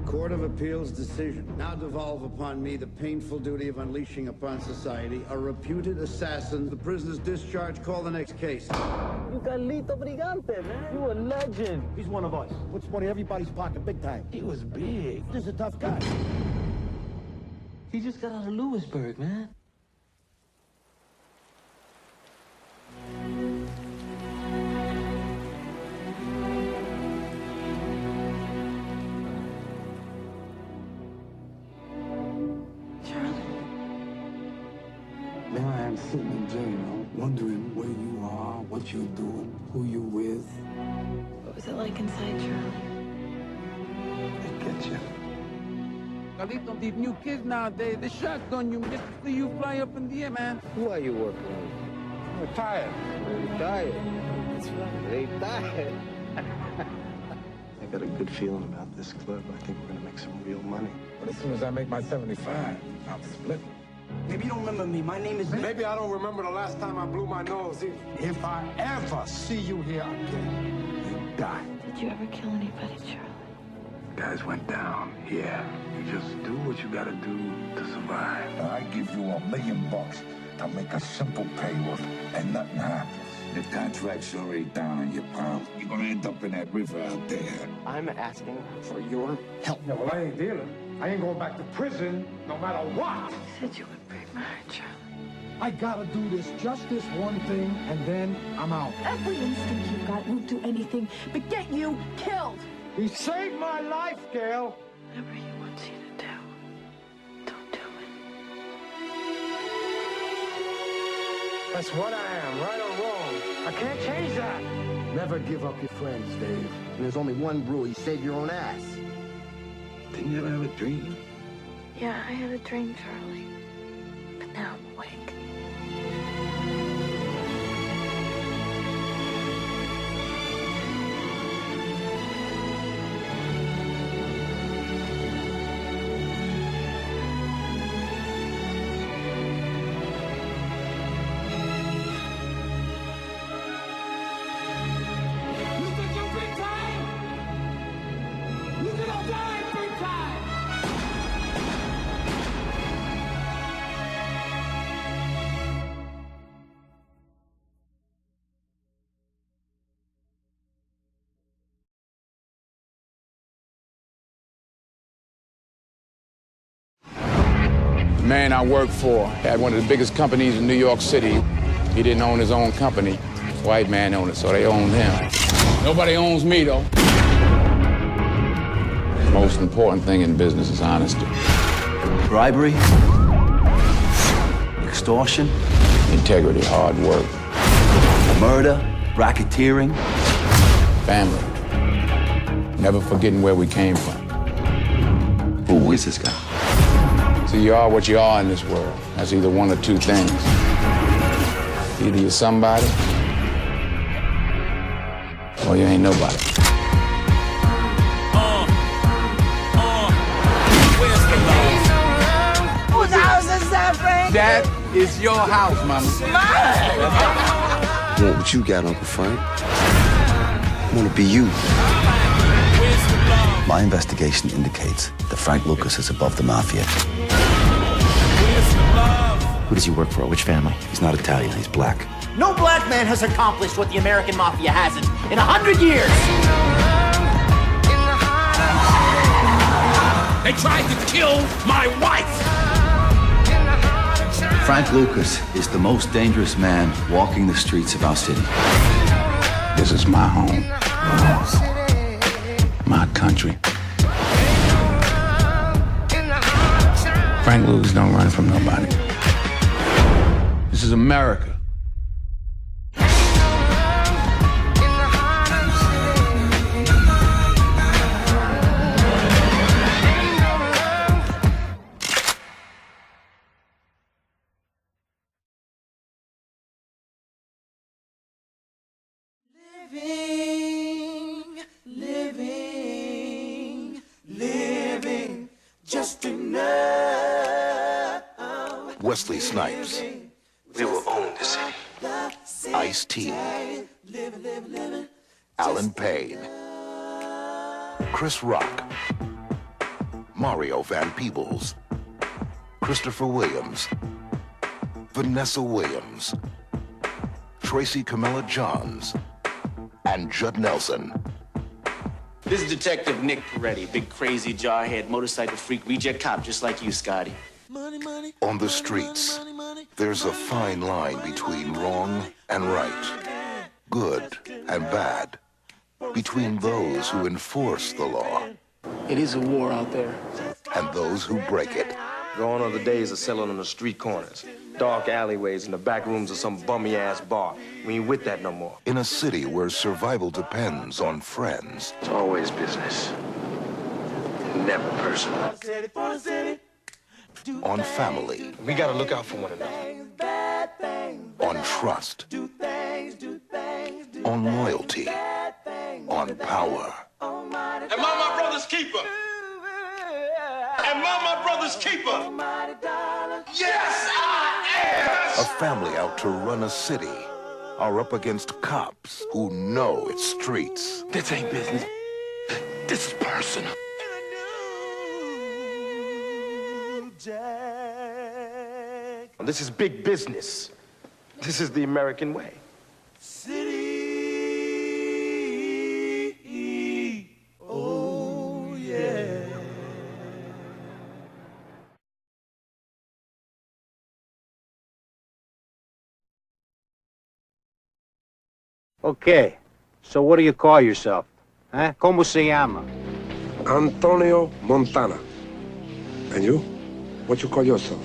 Court of Appeals decision. Now devolve upon me the painful duty of unleashing upon society a reputed assassin. The prisoner's discharge. Call the next case. You Carlito Brigante, man. You a legend. He's one of us. Puts money in everybody's pocket big time. He was big. Just a tough guy. He just got out of Lewisburg, man. There I am sitting in jail, wondering where you are, what you're doing, who you with. What was it like inside, Charlie? They get you. Carlito, these new kids nowadays, they shotgun you just to see you fly up in the air, man. Who are you working with? I'm retired. Retired. That's right. Retired. I got a good feeling about this club. I think we're gonna make some real money. But as soon as I make my 75, I'm splitting. Maybe you don't remember me. My name is... Maybe I don't remember the last time I blew my nose either. If I ever see you here again, you die. Did you ever kill anybody, Charlie? Guys went down, yeah. You just do what you gotta do to survive. I give you $1 million to make a simple payoff and nothing happens. The contract's already down on your palm. You're gonna end up in that river out there. I'm asking for your help. Yeah, well, I ain't dealing. I ain't going back to prison no matter what. You said you would break my heart, Charlie. I gotta do just this one thing, and then I'm out. Every instinct you've got won't do anything but get you killed. He saved my life, Gail. Whatever he wants you to do, don't do it. That's what I am, right or wrong. I can't change that. Never give up your friends, Dave. And there's only one rule. You save your own ass. Didn't you ever have a dream? Yeah, I had a dream, Charlie. But now I'm awake. The man I worked for had one of the biggest companies in New York City. He didn't own his own company. White man owned it, so they owned him. Nobody owns me, though. The most important thing in business is honesty. Bribery. Extortion. Integrity, hard work. Murder. Racketeering. Family. Never forgetting where we came from. Who is this guy? So you are what you are in this world. That's either one or two things. Either you're somebody, or you ain't nobody. Whose house is that, Frank? That is your house, mama. I want what you got, Uncle Frank. I want to be you. My investigation indicates that Frank Lucas is above the mafia. Who does he work for? Which family? He's not Italian, he's black. No black man has accomplished what the American mafia hasn't in 100 years. They tried to kill my wife. Frank Lucas is the most dangerous man walking the streets of our city. This is my home. My country. Frank Lucas don't run from nobody. This is America. Living just enough. Wesley Snipes. We will own the city. Ice-T. Alan Payne. Chris Rock. Mario Van Peebles, Christopher Williams, Vanessa Williams, Tracy Camilla Johns, and Judd Nelson. This is Detective Nick Peretti, big crazy jarhead, motorcycle freak, reject cop, just like you, Scotty. On the streets, there's a fine line between wrong and right, good and bad, between those who enforce the law. It is a war out there. And those who break it. Gone are the days of selling on the street corners, dark alleyways, and the back rooms of some bummy-ass bar. We ain't with that no more. In a city where survival depends on friends. It's always business, never personal. On family. We gotta look out for one another. On trust. On loyalty. On power. Am I my brother's keeper? Am I my brother's keeper? Yes, I am! A family out to run a city are up against cops who know its streets. This ain't business. This is personal. This is big business. This is the American way. Oh, yeah. Okay, so what do you call yourself? Huh? ¿Cómo se llama? Antonio Montana. And you? What you call yourself?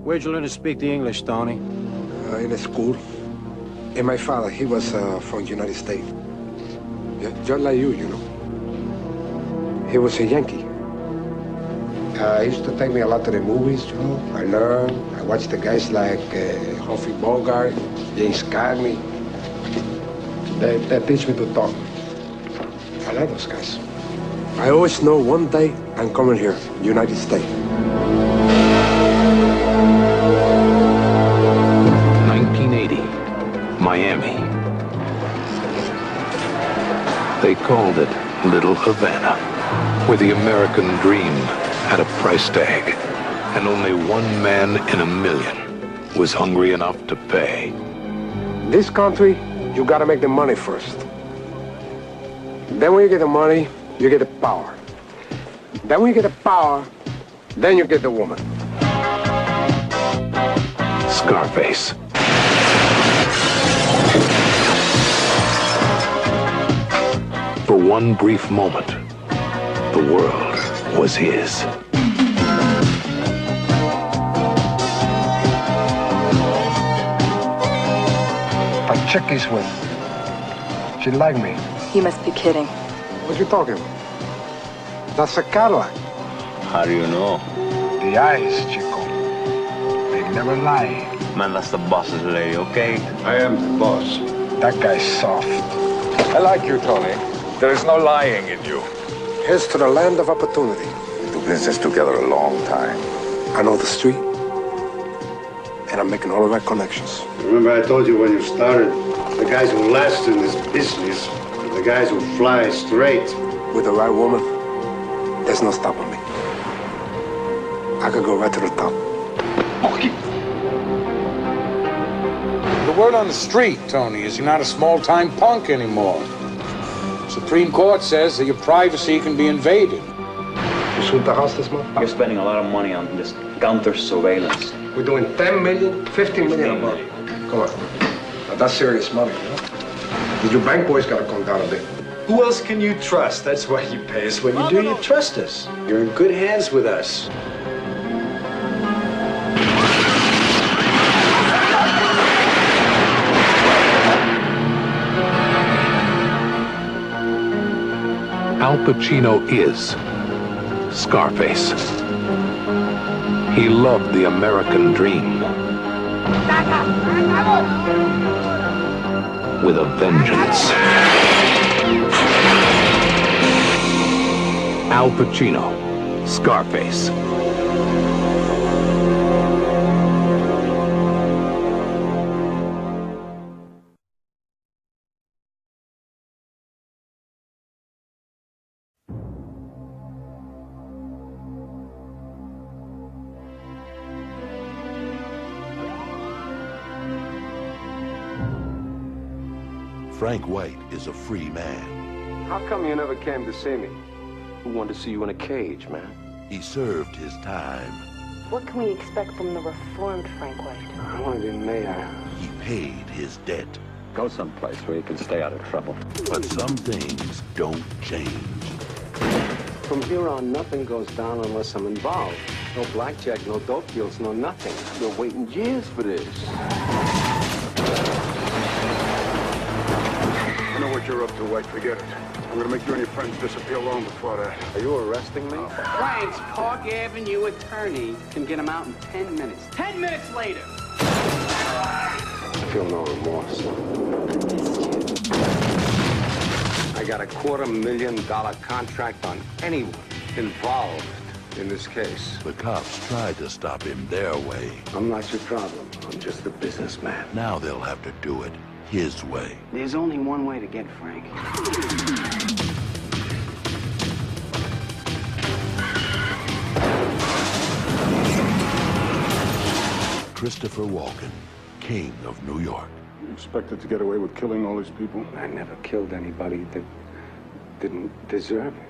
Where'd you learn to speak the English, Tony? In a school. And my father, he was from the United States. Yeah, just like you know. He was a Yankee. He used to take me a lot to the movies, you know. I learned. I watched the guys like Humphrey Bogart, James Cagney. They teach me to talk. I like those guys. I always know one day I'm coming here, United States. 1980, Miami. They called it Little Havana, where the American dream had a price tag, and only one man in a million was hungry enough to pay. This country, you gotta make the money first. Then when you get the money, you get the power. Then when you get the power, then you get the woman. Scarface. For one brief moment, the world was his. That chick he's with, she liked me. You must be kidding. What you talking about? That's a Cadillac. How do you know? The eyes, Chico. They never lie. Man, that's the boss's lady, okay? I am the boss. That guy's soft. I like you, Tony. There is no lying in you. Here's to the land of opportunity. We do business together a long time. I know the street, and I'm making all the right connections. Remember I told you when you started, the guys who last in this business are the guys who fly straight. With the right woman, there's no stopping me. I could go right to the top. The word on the street, Tony, is you're not a small-time punk anymore. Supreme Court says that your privacy can be invaded. You sold the house this month? You're spending a lot of money on this counter surveillance. We're doing 10 million, 15 million a month. Come on. Now that's serious money, you know? Your bank boys gotta come down a bit. Who else can you trust? That's why you pay us what you do. You trust us. You're in good hands with us. Al Pacino is Scarface. He loved the American dream with a vengeance. Al Pacino, Scarface. Frank White is a free man. How come you never came to see me? Who wanted to see you in a cage, man? He served his time. What can we expect from the reformed Frank White? I want to be mayor. He paid his debt. Go someplace where you can stay out of trouble. But some things don't change. From here on, nothing goes down unless I'm involved. No blackjack, no dope deals, no nothing. I've been waiting years for this. I know what you're up to, White. Forget it. I'm gonna make you and your friends disappear long before that. Are you arresting me? Frank's Park Avenue attorney can get him out in 10 minutes. 10 minutes later! I feel no remorse. I got a $250,000 contract on anyone involved in this case. The cops tried to stop him their way. I'm not your problem. I'm just a businessman. Now they'll have to do it his way. There's only one way to get Frank. Christopher Walken, King of New York. You expected to get away with killing all these people? I never killed anybody that didn't deserve it.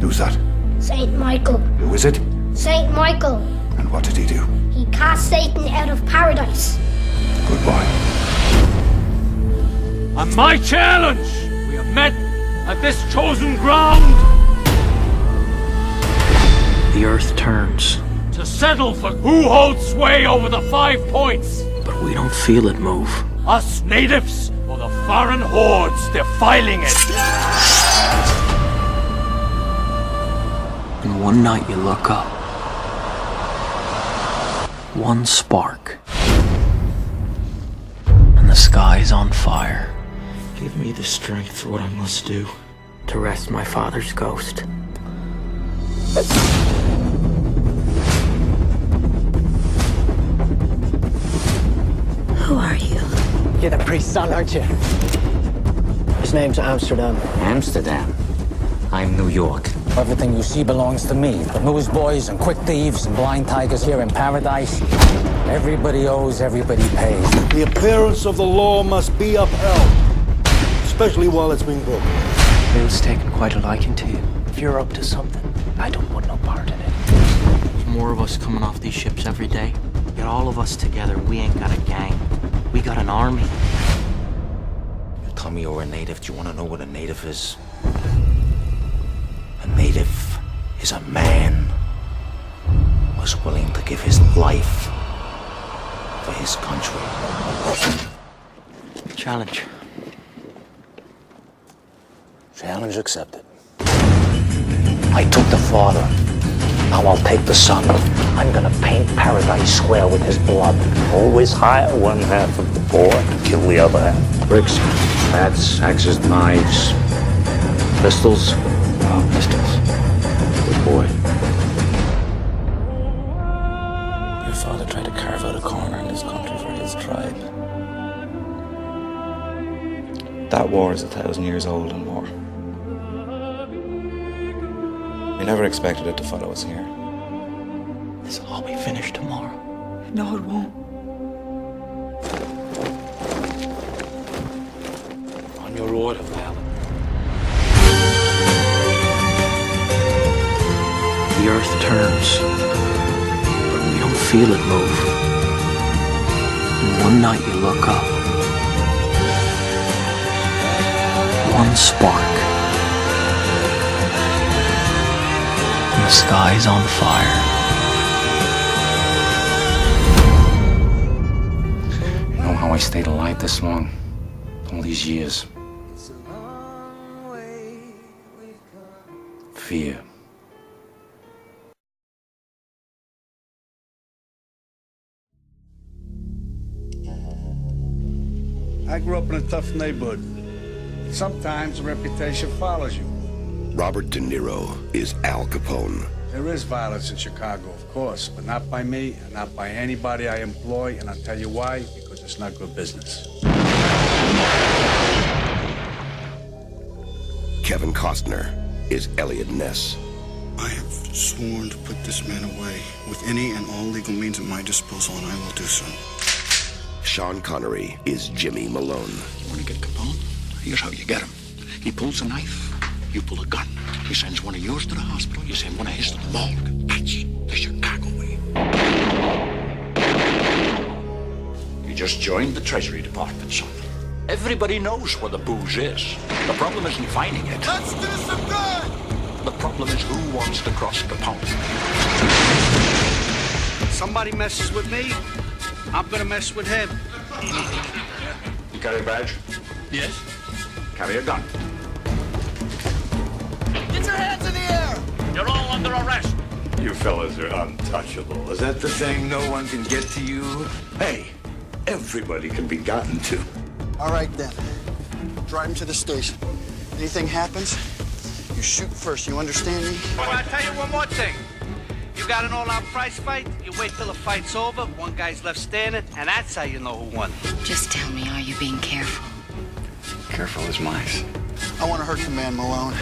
Who's that? Saint Michael. Who is it? Saint Michael. And what did he do? He cast Satan out of paradise. Good boy. On my challenge, we have met at this chosen ground. The earth turns. To settle for who holds sway over the 5 points. But we don't feel it move. Us natives or the foreign hordes defiling it. And one night you look up. One spark. And the sky's on fire. Give me the strength for what I must do. To rest my father's ghost. Who are you? You're the priest's son, aren't you? His name's Amsterdam. Amsterdam? I'm New York. Everything you see belongs to me. The newsboys and quick thieves and blind tigers here in paradise. Everybody owes, everybody pays. The appearance of the law must be upheld, especially while it's being broken. Bill's taken quite a liking to you. If you're up to something, I don't want no part in it. There's more of us coming off these ships every day. Yet all of us together, we ain't got a gang. We got an army. You tell me you're a native. Do you want to know what a native is? A native is a man who's willing to give his life for his country. Challenge. Challenge accepted. I took the father. Now I'll take the son. I'm gonna paint paradise square with his blood. Always hire one half of the poor and kill the other half. Bricks, bats, axes, knives, pistols. Oh, pistols. Good boy. Your father tried to carve out a corner in this country for his tribe. That war is 1,000 years old and more. We never expected it to follow us here. This'll all be finished tomorrow. No, it won't. On your order, Val. The earth turns, but we don't feel it move. And one night you look up. One spark. And the sky's on fire. You know how I stayed alive this long? All these years. Fear. I grew up in a tough neighborhood. Sometimes a reputation follows you. Robert De Niro is Al Capone. There is violence in Chicago, of course, but not by me and not by anybody I employ, and I'll tell you why, because It's not good business. Kevin Costner is Elliot Ness. I have sworn to put this man away with any and all legal means at my disposal, and I will do so. Sean Connery is Jimmy Malone. You want to get Capone? Here's how you get him. He pulls a knife, you pull a gun. He sends one of yours to the hospital, you send one of his to the morgue. That's the Chicago way. You just joined the Treasury Department, son. Everybody knows where the booze is. The problem isn't finding it. Let's do some good! The problem is who wants to cross Capone. Somebody messes with me, I'm gonna mess with him. You carry a badge? Yes. Carry a gun. Get your hands in the air! You're all under arrest. You fellas are untouchable. Is that the saying, no one can get to you? Hey, everybody can be gotten to. All right, then. Drive him to the station. Anything happens, you shoot first. You understand me? Well, I'll tell you one more thing. You got an all-out prize fight, you wait till the fight's over, one guy's left standing, and that's how you know who won. Just tell me, are you being careful? Careful as mice. I want to hurt the man, Malone.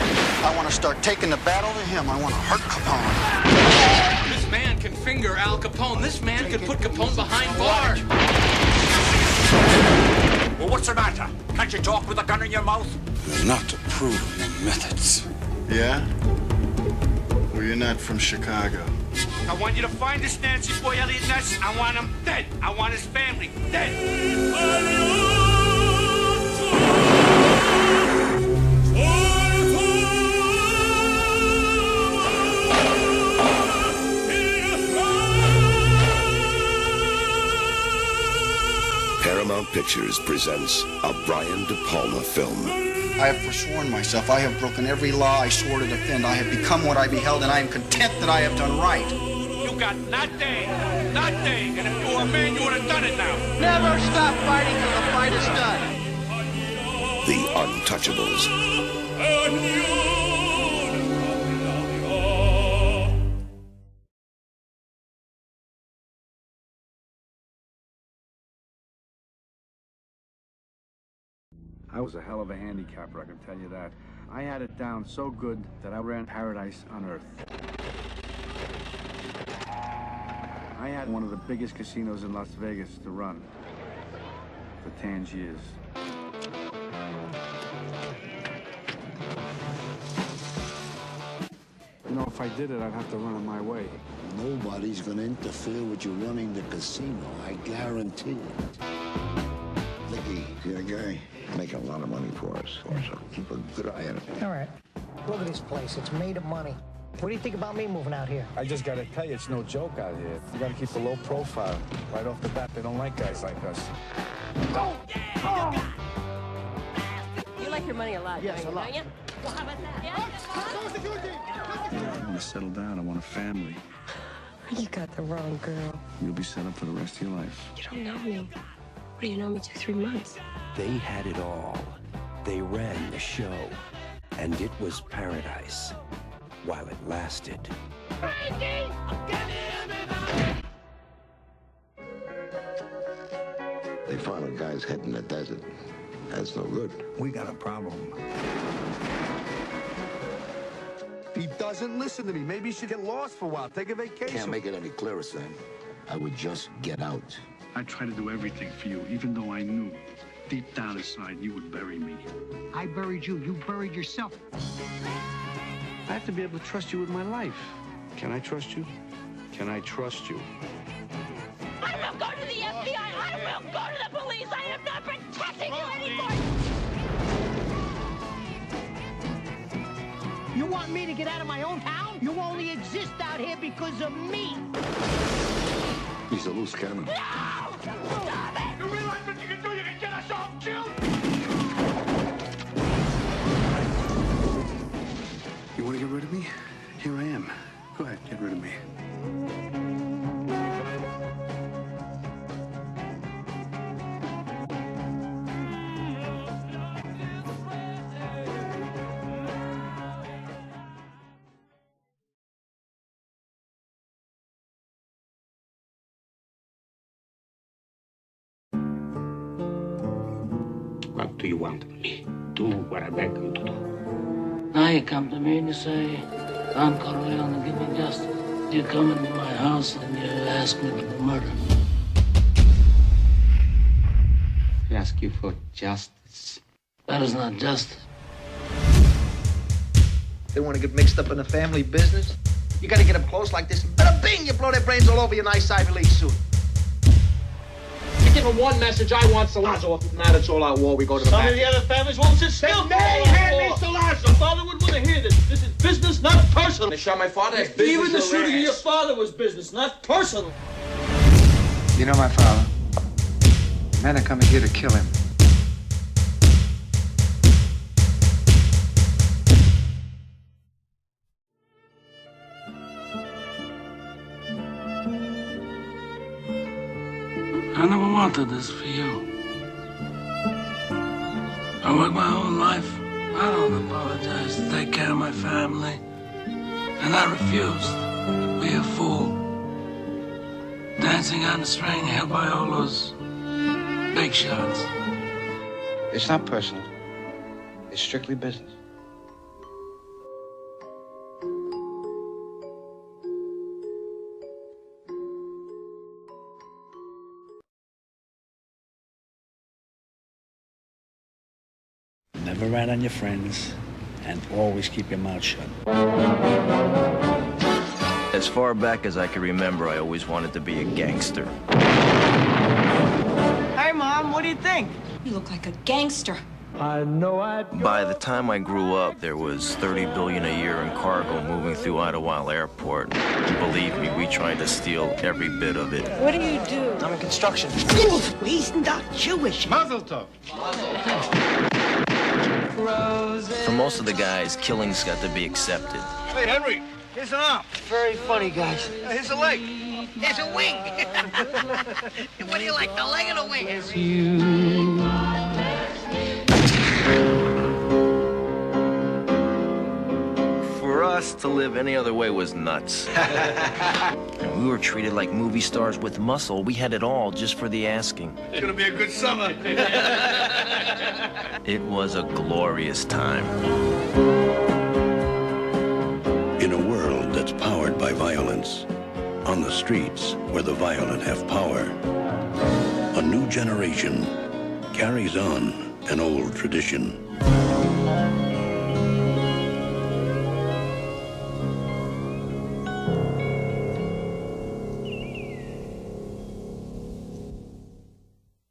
I want to start taking the battle to him. I want to hurt Capone. This man can finger Al Capone. This man can put Capone behind bars. Well, what's the matter? Can't you talk with a gun in your mouth? You're not approving your methods. Yeah? Well, you're not from Chicago. I want you to find this Nancy boy, Elliot Ness. I want him dead. I want his family dead. Paramount Pictures presents a Brian De Palma film. I have forsworn myself. I have broken every law I swore to defend. I have become what I beheld, and I am content that I have done right. You got nothing. And if you were a man, you would have done it now. Never stop fighting till the fight is done. The Untouchables. I was a hell of a handicapper, I can tell you that. I had it down so good that I ran paradise on earth. I had one of the biggest casinos in Las Vegas to run for 10 years. You know, if I did it, I'd have to run it my way. Nobody's gonna interfere with you running the casino, I guarantee it. Mickey, you're a guy making a lot of money for us, so keep a good eye on it. All right. Look at this place. It's made of money. What do you think about me moving out here? I just gotta tell you, it's no joke out here. You gotta keep a low profile. Right off the bat, they don't like guys like us. Oh! Oh! You like your money a lot, Yes, don't you? a lot. Don't you? Well, how about that? Yeah, I want to settle down. I want a family. You got the wrong girl. You'll be set up for the rest of your life. You don't know me. What do you know me 2-3 months? They had it all. They ran the show. And it was paradise. While it lasted. They found a guy's head in the desert. That's no good. We got a problem. He doesn't listen to me. Maybe you should get lost for a while. Take a vacation. Can't make it any clearer, Sam. I would just get out. I tried to do everything for you, even though I knew deep down inside you would bury me. I buried you. You buried yourself. I have to be able to trust you with my life. Can I trust you? Can I trust you? I will go to the FBI. I will go to the police. I am not protecting you anymore. You want me to get out of my own town? You only exist out here because of me. He's a loose cannon. No! Stop it! You realize what you can do? You can get us all killed. You want to get rid of me? Here I am. Go ahead, get rid of me. do you want of me? Do what I beg you to do. Now you come to me and you say, Don Corleone, give me justice. You come into my house and you ask me for murder. I ask you for justice. That is not justice. They want to get mixed up in the family business? You gotta get them close like this, and bada bing, you blow their brains all over your nice Ivy League suit. You give him one message, I want Salazzo. If not, it's all out war. We go to the Some back. of the other families won't sit still. They may hand me Salazzo. Your father would want to hear this. This is business, not personal. They shot my father. That's business. Even the shooting of your father was business, not personal. You know my father. Men are coming here to kill him. I never wanted this for you. I worked my whole life. I don't apologize to take care of my family. And I refused to be a fool. Dancing on the string held by all those big shots. It's not personal. It's strictly business. Never rat on your friends, and always keep your mouth shut. As far back as I can remember, I always wanted to be a gangster. Hey, Mom, what do you think? You look like a gangster. I know By the time I grew up, there was $30 billion a year in cargo moving through Idlewild Airport. Believe me, we tried to steal every bit of it. What do you do? I'm in construction. He's not Jewish. Mazel tov. For most of the guys, killings got to be accepted. Hey, Henry, here's an arm. Very funny, guys. Here's a leg. Here's a wing. What do you like, the leg or the wing? For us, to live any other way was nuts. And we were treated like movie stars with muscle. We had it all just for the asking. It's gonna be a good summer. It was a glorious time. In a world that's powered by violence, on the streets where the violent have power, a new generation carries on an old tradition.